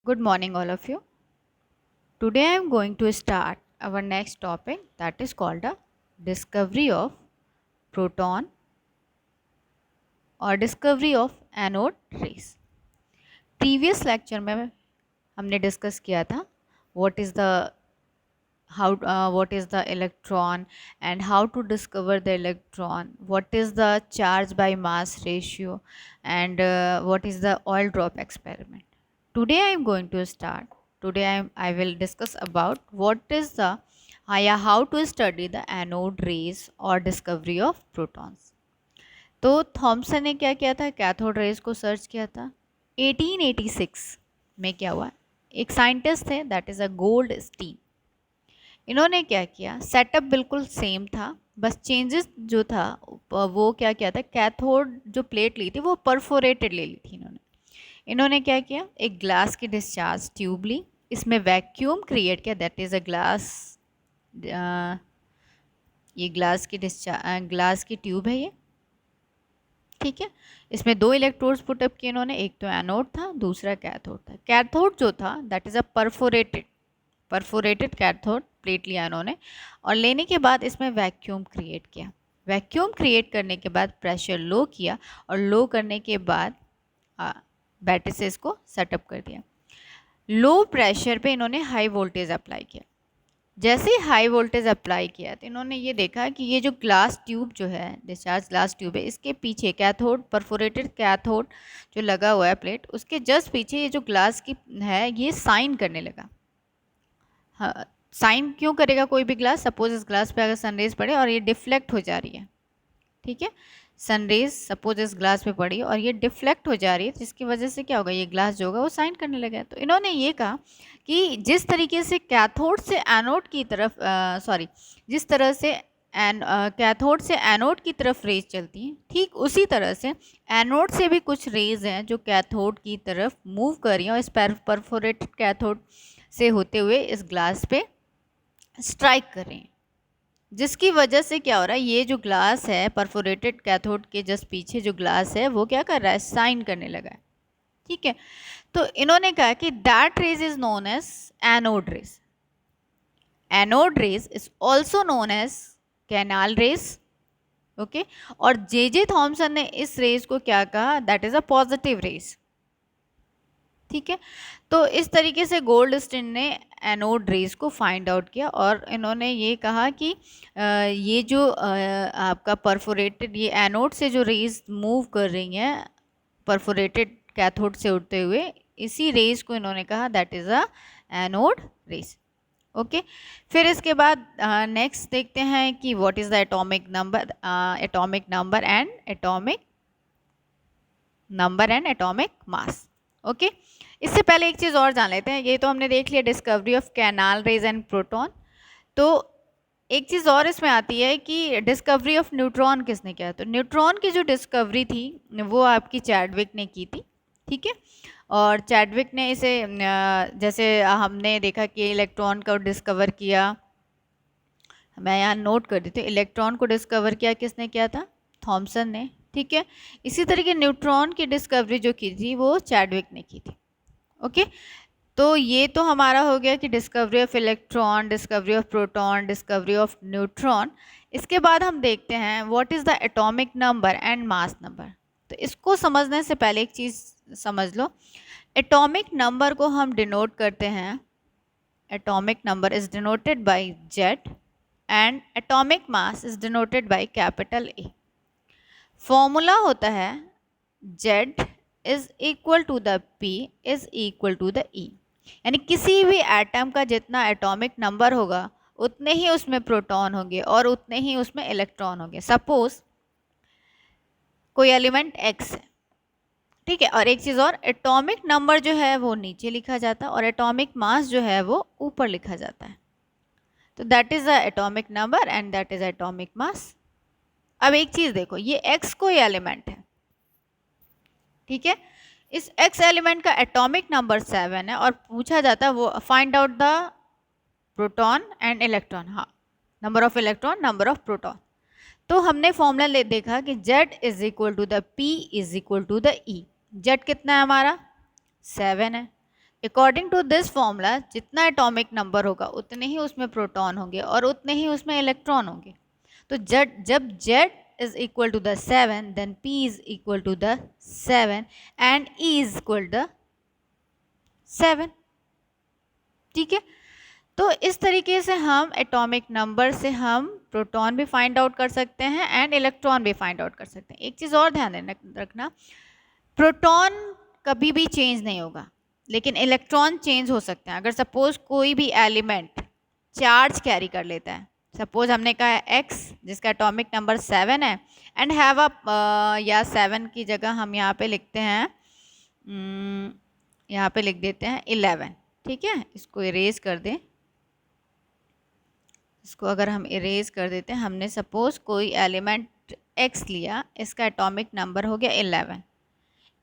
Good morning, all of you. Today I am going to start our next topic that is called the discovery of proton or discovery of anode rays. Previous lecture में हमने discuss किया था what is the what is the electron and how to discover the electron, what is the charge by mass ratio, and what is the oil drop experiment. Today I am going to start. I will discuss about what is the how to study the anode rays or discovery of protons. तो Thomson ने क्या किया था, cathode rays को search किया था 1886 में। क्या हुआ, एक साइंटिस्ट थे that is a Goldstein. इन्होंने क्या किया, सेटअप बिल्कुल सेम था, बस चेंजेस जो था वो क्या किया था, कैथोड जो प्लेट ली थी वो परफोरेटेड ले ली थी इन्होंने क्या किया, एक ग्लास की डिस्चार्ज ट्यूब ली, इसमें वैक्यूम क्रिएट किया, दैट इज़ अ ग्लास, ये ग्लास की ट्यूब है ये, ठीक है। इसमें दो इलेक्ट्रोड्स पुटअप किए इन्होंने, एक तो एनोड था, दूसरा कैथोड था। कैथोड जो था that is a perforated cathode plate लिया इन्होंने, और लेने के बाद इसमें वैक्यूम क्रिएट किया। वैक्यूम क्रिएट करने के बाद प्रेशर लो किया, और लो करने के बाद बैटरी से इसको सेटअप कर दिया। लो प्रेशर पे इन्होंने हाई वोल्टेज अप्लाई किया। जैसे ही हाई वोल्टेज अप्लाई किया तो इन्होंने ये देखा कि ये जो ग्लास ट्यूब जो है, डिस्चार्ज ग्लास ट्यूब है, इसके पीछे कैथोड, परफोरेटेड कैथोड जो लगा हुआ है प्लेट, उसके जस्ट पीछे ये जो ग्लास की है ये साइन करने लगा। हाँ, साइन क्यों करेगा कोई भी ग्लास? सपोज इस ग्लास पे अगर सनरेज पड़े और ये डिफ्लेक्ट हो जा रही है, ठीक है, सनरेज सपोज इस ग्लास पे पड़ी और ये डिफ्लेक्ट हो जा रही है, जिसकी वजह से क्या होगा, ये ग्लास जो होगा वो साइन करने लगा। तो इन्होंने ये कहा कि जिस तरीके से कैथोड से एनोड की तरफ जिस तरह से कैथोड से एनोड की तरफ रेज चलती हैं, ठीक उसी तरह से एनोड से भी कुछ रेज हैं जो कैथोड की तरफ मूव कर रही हैं और इस परफोरेटेड कैथोड से होते हुए इस ग्लास पे स्ट्राइक कर रही हैं, जिसकी वजह से क्या हो रहा है, ये जो ग्लास है परफोरेटेड कैथोड के जस्ट पीछे जो ग्लास है वो क्या कर रहा है, साइन करने लगा है, ठीक है। तो इन्होंने कहा कि that rays is known as anode rays. Anode rays is also known as canal rays, okay. और जे थॉमसन ने इस रेज को क्या कहा, that is a positive rays, ठीक है। तो इस तरीके से गोल्ड स्टीन ने एनोड रेज को फाइंड आउट किया, और इन्होंने ये कहा कि ये जो आपका परफोरेटेड, ये एनोड से जो रेज मूव कर रही हैं परफोरेटेड कैथोड से उड़ते हुए, इसी रेज को इन्होंने कहा that is a anode rays, okay. फिर इसके बाद नेक्स्ट देखते हैं कि what is the atomic number and atomic mass, okay. इससे पहले एक चीज़ और जान लेते हैं, ये तो हमने देख लिया discovery of canal raise and proton. तो एक चीज़ और इसमें आती है कि डिस्कवरी ऑफ न्यूट्रॉन किसने किया। तो न्यूट्रॉन की जो डिस्कवरी थी वो आपकी चैडविक ने की थी, ठीक है। और चैडविक ने इसे जैसे हमने देखा कि इलेक्ट्रॉन को डिस्कवर किया, मैं यहाँ नोट कर देती हूँ, इलेक्ट्रॉन को डिस्कवर किया किसने किया था, थॉमसन ने, ठीक है। इसी तरीके न्यूट्रॉन की डिस्कवरी जो की थी वो चैडविक ने की थी, ओके। तो ये तो हमारा हो गया कि discovery of electron, discovery of proton, discovery of neutron. इसके बाद हम देखते हैं what is the atomic number and mass number. तो इसको समझने से पहले एक चीज़ समझ लो, एटॉमिक नंबर को हम डिनोट करते हैं, atomic number is denoted by Z and atomic mass is denoted by capital A. Formula होता है Z is equal to the P is equal to the E, यानी किसी भी एटम का जितना एटॉमिक नंबर होगा उतने ही उसमें प्रोटॉन होंगे और उतने ही उसमें इलेक्ट्रॉन होंगे। सपोज कोई एलिमेंट एक्स है, ठीक है, और एक चीज़ और, एटॉमिक नंबर जो है वो नीचे लिखा जाता है और एटॉमिक मास जो है वो ऊपर लिखा जाता है। तो that is the atomic number and that is atomic mass. अब एक चीज़ देखो, ये एक्स कोई एलिमेंट है, ठीक है, इस एक्स एलिमेंट का एटॉमिक नंबर 7 है और पूछा जाता है वो find out the proton and electron, हाँ, number of electron, number of proton. तो हमने फॉर्मूला देखा कि Z is equal to the P is equal to the E। Z कितना है हमारा, 7 है, अकॉर्डिंग टू दिस फॉर्मूला जितना एटॉमिक नंबर होगा उतने ही उसमें प्रोटॉन होंगे और उतने ही उसमें इलेक्ट्रॉन होंगे। तो जब Z is equal to the 7 then P is equal to the 7 and E is equal to 7। ठीक है, तो इस तरीके से हम एटॉमिक नंबर से हम प्रोटॉन भी फाइंड आउट कर सकते हैं एंड इलेक्ट्रॉन भी फाइंड आउट कर सकते हैं। एक चीज़ और ध्यान रखना, प्रोटॉन कभी भी चेंज नहीं होगा लेकिन इलेक्ट्रॉन चेंज हो सकते हैं। अगर सपोज कोई भी एलिमेंट चार्ज कैरी कर लेता है, सपोज हमने कहा है x जिसका एटॉमिक नंबर 7 है एंड हैव अ या 7 की जगह हम यहाँ पे लिखते हैं, यहाँ पे लिख देते हैं 11। ठीक है, इसको इरेज कर दें, इसको अगर हम इरेज कर देते हैं, हमने सपोज कोई एलिमेंट x लिया, इसका एटॉमिक नंबर हो गया 11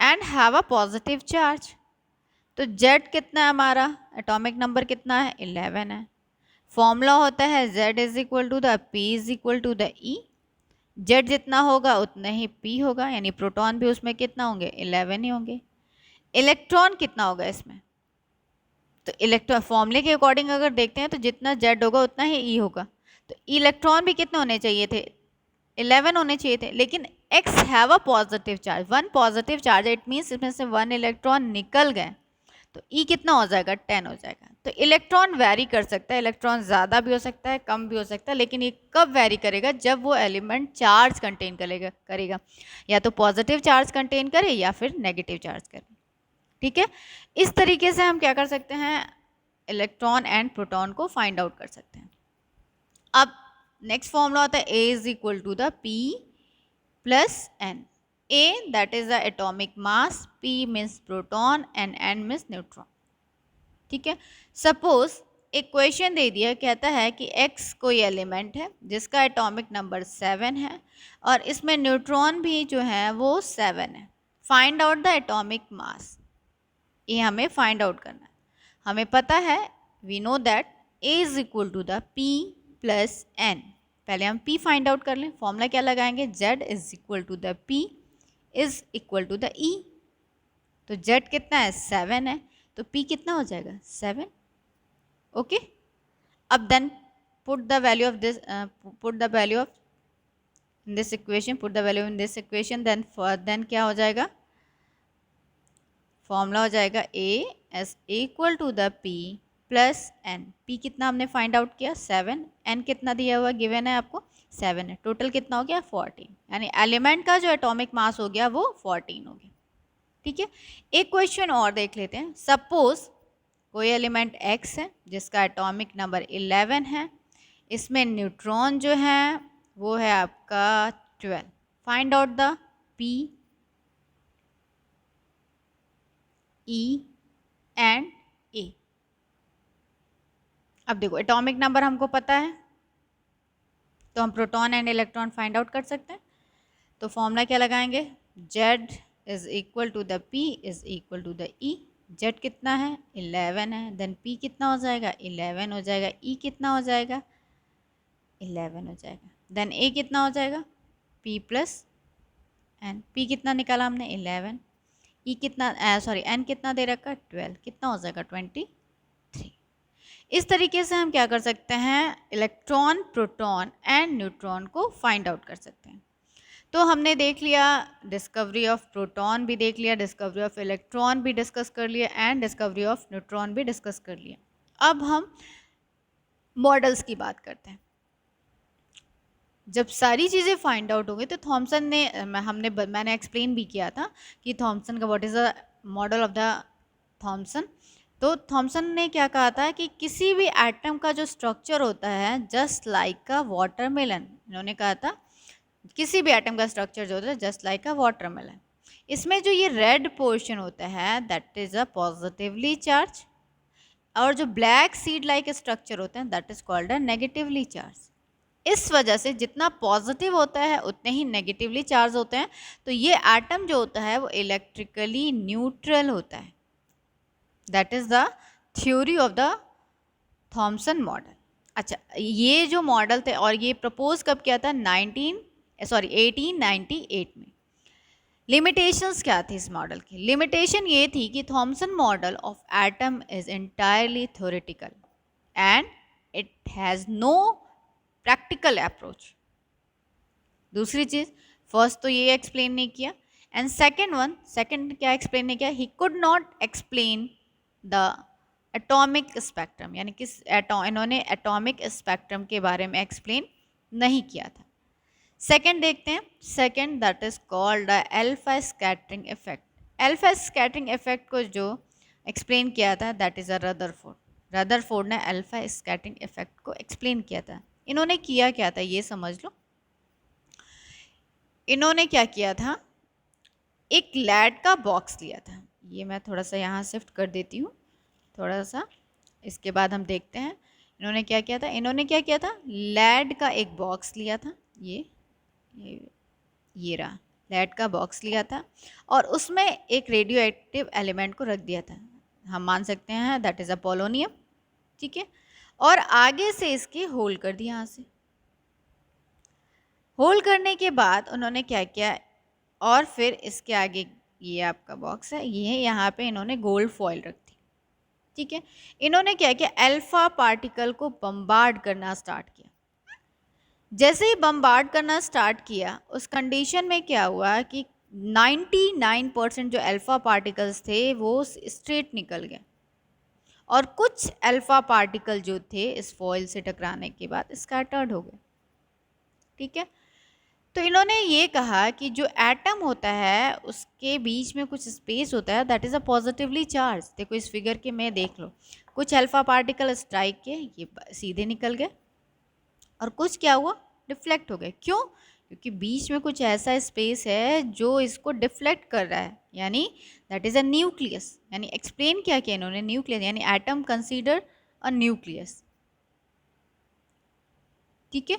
and have a positive charge. तो Z कितना है हमारा, एटॉमिक नंबर कितना है 11 है। फॉर्मूला होता है Z is equal to the P is equal to the E। Z जितना होगा उतना ही P होगा, यानी प्रोटॉन भी उसमें कितना होंगे 11 ही होंगे। इलेक्ट्रॉन कितना होगा इसमें, तो इलेक्ट्रॉन फॉर्मूले के अकॉर्डिंग अगर देखते हैं तो जितना Z होगा उतना ही E होगा। तो इलेक्ट्रॉन भी कितने होने चाहिए थे, 11 होने चाहिए थे, लेकिन X have a positive charge, 1 positive charge, it means इसमें से 1 इलेक्ट्रॉन निकल गए, तो E कितना हो जाएगा 10 हो जाएगा। तो इलेक्ट्रॉन वैरी कर सकता है, इलेक्ट्रॉन ज़्यादा भी हो सकता है कम भी हो सकता है, लेकिन ये कब वैरी करेगा, जब वो एलिमेंट चार्ज कंटेन करेगा, या तो पॉजिटिव चार्ज कंटेन करे या फिर नेगेटिव चार्ज करे। ठीक है, इस तरीके से हम क्या कर सकते हैं, इलेक्ट्रॉन एंड प्रोटॉन को फाइंड आउट कर सकते हैं। अब नेक्स्ट फॉर्मूला होता है A is equal to the P plus N। A that is the atomic mass, P means proton and N means neutron। ठीक है, सपोज एक क्वेश्चन दे दिया, कहता है कि X कोई एलिमेंट है जिसका एटॉमिक नंबर 7 है और इसमें न्यूट्रॉन भी जो है वो 7 है। Find out the atomic mass, ये हमें फाइंड आउट करना है। हमें पता है, we know that A is equal to the P plus N। पहले हम P फाइंड आउट कर लें, फॉर्मूला क्या लगाएंगे, Z is equal to the P is equal to the E। तो Z कितना है 7 है, तो P कितना हो जाएगा 7। ओके, अब then put the value of this, put the value of this equation, put the value in this equation, then क्या हो जाएगा, फॉर्मूला हो जाएगा A is equal to the P plus N। P कितना हमने फाइंड आउट किया 7, N कितना दिया हुआ गिवन है आपको 7 है, टोटल कितना हो गया 14, यानी एलिमेंट का जो एटॉमिक मास हो गया वो 14 हो गया। ठीक है, एक क्वेश्चन और देख लेते हैं। सपोज कोई एलिमेंट X है जिसका एटॉमिक नंबर 11 है, इसमें न्यूट्रॉन जो है वो है आपका 12। Find out the P, E and A। अब देखो एटॉमिक नंबर हमको पता है तो हम proton and electron find out कर सकते हैं। तो फॉर्मूला क्या लगाएंगे, Z is equal to the P is equal to the E। Z कितना है 11 है, देन P कितना हो जाएगा 11 हो जाएगा, E कितना हो जाएगा 11 हो जाएगा, देन A कितना हो जाएगा P प्लस N। P कितना निकाला हमने 11, E कितना सॉरी N कितना दे रखा है 12, कितना हो जाएगा 23। इस तरीके से हम क्या कर सकते हैं, इलेक्ट्रॉन, प्रोटॉन एंड न्यूट्रॉन को फाइंड आउट कर सकते हैं। तो हमने देख लिया, डिस्कवरी ऑफ प्रोटॉन भी देख लिया, डिस्कवरी ऑफ इलेक्ट्रॉन भी डिस्कस कर लिया एंड डिस्कवरी ऑफ न्यूट्रॉन भी डिस्कस कर लिया। अब हम मॉडल्स की बात करते हैं। जब सारी चीज़ें फाइंड आउट हो गई तो थॉमसन ने मैंने एक्सप्लेन भी किया था कि थॉमसन का what is the model of the Thomson. तो थॉमसन ने क्या कहा था कि किसी भी एटम का जो स्ट्रक्चर होता है जस्ट लाइक अ वाटरमेलन, इन्होंने कहा था किसी भी एटम का स्ट्रक्चर जो होता है जस्ट लाइक अ वाटरमेलन, इसमें जो ये रेड पोर्शन होता है that is a positively charge, और जो ब्लैक सीड लाइक स्ट्रक्चर होते हैं that is called a negatively charge. इस वजह से जितना पॉजिटिव होता है उतने ही नेगेटिवली चार्ज होते हैं, तो ये एटम जो होता है वो इलेक्ट्रिकली न्यूट्रल होता है। That is the theory of the Thompson model. अच्छा, ये जो मॉडल थे और ये प्रपोज कब किया था 1898 में। लिमिटेशंस क्या थी इस मॉडल की? लिमिटेशन ये थी कि Thomson model of atom is entirely theoretical and it has no practical approach. दूसरी चीज, फर्स्ट तो ये एक्सप्लेन नहीं किया, एंड सेकंड क्या एक्सप्लेन नहीं किया, he could not explain the atomic spectrum, यानी किस इन्होंने एटॉमिक स्पेक्ट्रम के बारे में एक्सप्लेन नहीं किया था। सेकंड देखते हैं, second that is called the alpha scattering effect. Alpha scattering effect को जो एक्सप्लेन किया था दैट इज अ रदरफोर्ड ने अल्फा स्कैटरिंग इफेक्ट को एक्सप्लेन किया था। इन्होंने किया क्या था ये समझ लो। इन्होंने क्या किया था, एक लैड का बॉक्स लिया था, ये मैं थोड़ा सा यहाँ शिफ्ट कर देती हूँ थोड़ा सा, इसके बाद हम देखते हैं इन्होंने क्या किया था। इन्होंने क्या किया था, लैड का एक बॉक्स लिया था, ये रहा लैड का बॉक्स लिया था, और उसमें एक रेडियो एक्टिव एलिमेंट को रख दिया था, हम मान सकते हैं दैट इज़ अ पोलोनियम, ठीक है। और आगे से इसके होल कर दिया, यहाँ से होल करने के बाद उन्होंने क्या किया, और फिर इसके आगे ये आपका बॉक्स है, ये यहाँ पे इन्होंने गोल्ड फॉइल रख दी, ठीक है। इन्होंने क्या किया, अल्फा पार्टिकल को बम्बार्ड करना स्टार्ट किया। जैसे ही बम्बार्ड करना स्टार्ट किया, उस कंडीशन में क्या हुआ कि 99% जो अल्फा पार्टिकल्स थे वो स्ट्रेट निकल गए, और कुछ अल्फा पार्टिकल जो थे इस फॉइल से टकराने के बाद स्कैटर्ड हो गए, ठीक है। तो इन्होंने ये कहा कि जो एटम होता है उसके बीच में कुछ स्पेस होता है that is a positively charge. देखो इस फिगर के में देख लो, कुछ अल्फा पार्टिकल स्ट्राइक के ये सीधे निकल गए, और कुछ क्या हुआ, डिफ्लेक्ट हो गए। क्यों? क्योंकि बीच में कुछ ऐसा स्पेस है जो इसको डिफ्लेक्ट कर रहा है, यानी दैट इज़ अ न्यूक्लियस। यानी एक्सप्लेन क्या किया इन्होंने, न्यूक्लियस यानी एटम कंसीडर अ न्यूक्लियस, ठीक है।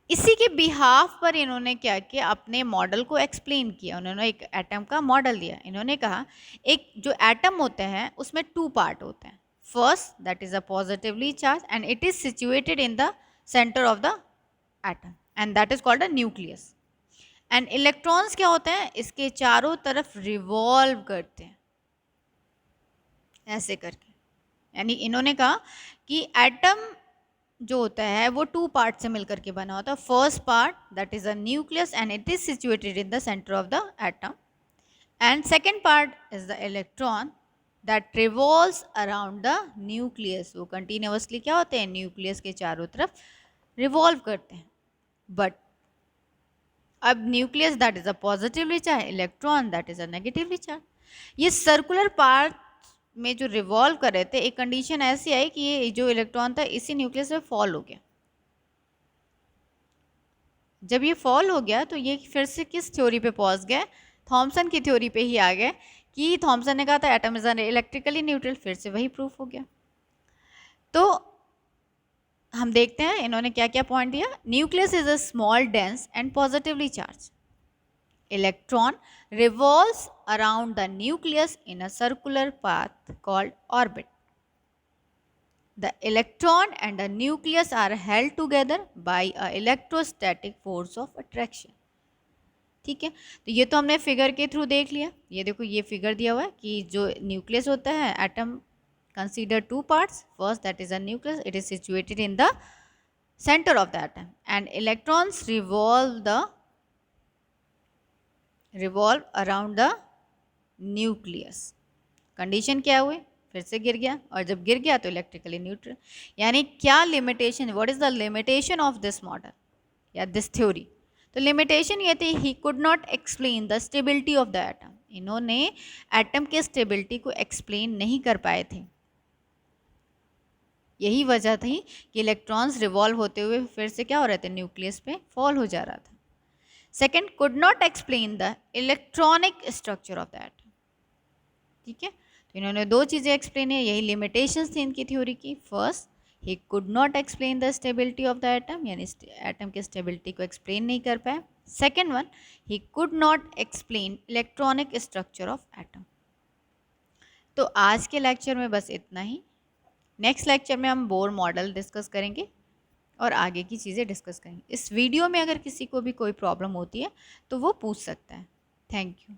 इसी के बिहाफ पर इन्होंने क्या किया, अपने मॉडल को एक्सप्लेन किया। उन्होंने एक एटम का मॉडल दिया। इन्होंने कहा एक जो एटम होते हैं उसमें 2 पार्ट होते हैं, first that is a positively charge and it is situated in the centre of the atom and that is called a nucleus. And electrons क्या होते हैं, इसके चारों तरफ रिवॉल्व करते हैं ऐसे करके। यानी इन्होंने कहा कि एटम जो होता है वो 2 पार्ट से मिलकर के बना होता है। First part that is a nucleus and it is situated in the centre of the atom, and second part is the electron that revolves around the nucleus. वो कंटिन्यूसली क्या होते हैं, न्यूक्लियस के चारों तरफ रिवॉल्व करते हैं। बट अब nucleus that is a positively charge, electron that is a negatively charge. ये सर्कुलर पार्ट में जो रिवॉल्व कर रहे थे, एक कंडीशन ऐसी आई कि ये जो इलेक्ट्रॉन था इसी न्यूक्लियस में फॉल हो गया। जब ये फॉल हो गया तो ये फिर से किस थ्योरी पे पहुंच गए, थॉमसन की थ्योरी पे ही आ गए कि थॉमसन ने कहा था एटम इज इलेक्ट्रिकली न्यूट्रल, फिर से वही प्रूफ हो गया। तो हम देखते हैं इन्होंने क्या क्या पॉइंट दिया। Nucleus is a small dense and positively charge, electron revolves around the nucleus in a circular path called orbit. The electron and the nucleus are held together by a electrostatic force of attraction. ठीक है, तो ये तो हमने figure के through देख लिया। ये देखो ये फिगर दिया हुआ है कि जो न्यूक्लियस होता है, atom consider 2 parts, first that is a nucleus, it is situated in the center of the atom and electrons revolve around the nucleus. Condition क्या हुई, फिर से गिर गया, और जब गिर गया तो इलेक्ट्रिकली न्यूट्रल। यानी क्या limitation, what is the limitation of this model या दिस थ्योरी? तो लिमिटेशन ये थी he could not explain the stability of the atom. इन्होंने एटम के स्टेबिलिटी को एक्सप्लेन नहीं कर पाए थे। यही वजह थी कि इलेक्ट्रॉन्स रिवॉल्व होते हुए फिर से क्या हो रहे थे, न्यूक्लियस पे फॉल हो जा रहा था। Second, could not explain the electronic structure of the atom. ठीक है, तो इन्होंने 2 चीज़ें एक्सप्लेन है, यही लिमिटेशंस थी इनकी थ्योरी की। First, he could not explain the stability of the atom, यानी एटम की स्टेबिलिटी को एक्सप्लेन नहीं कर पाए। Second one, he could not explain electronic structure of atom. तो आज के लेक्चर में बस इतना ही। नेक्स्ट लेक्चर में हम बोर मॉडल डिस्कस करेंगे और आगे की चीज़ें डिस्कस करेंगे। इस वीडियो में अगर किसी को भी कोई प्रॉब्लम होती है तो वो पूछ सकता है। Thank you.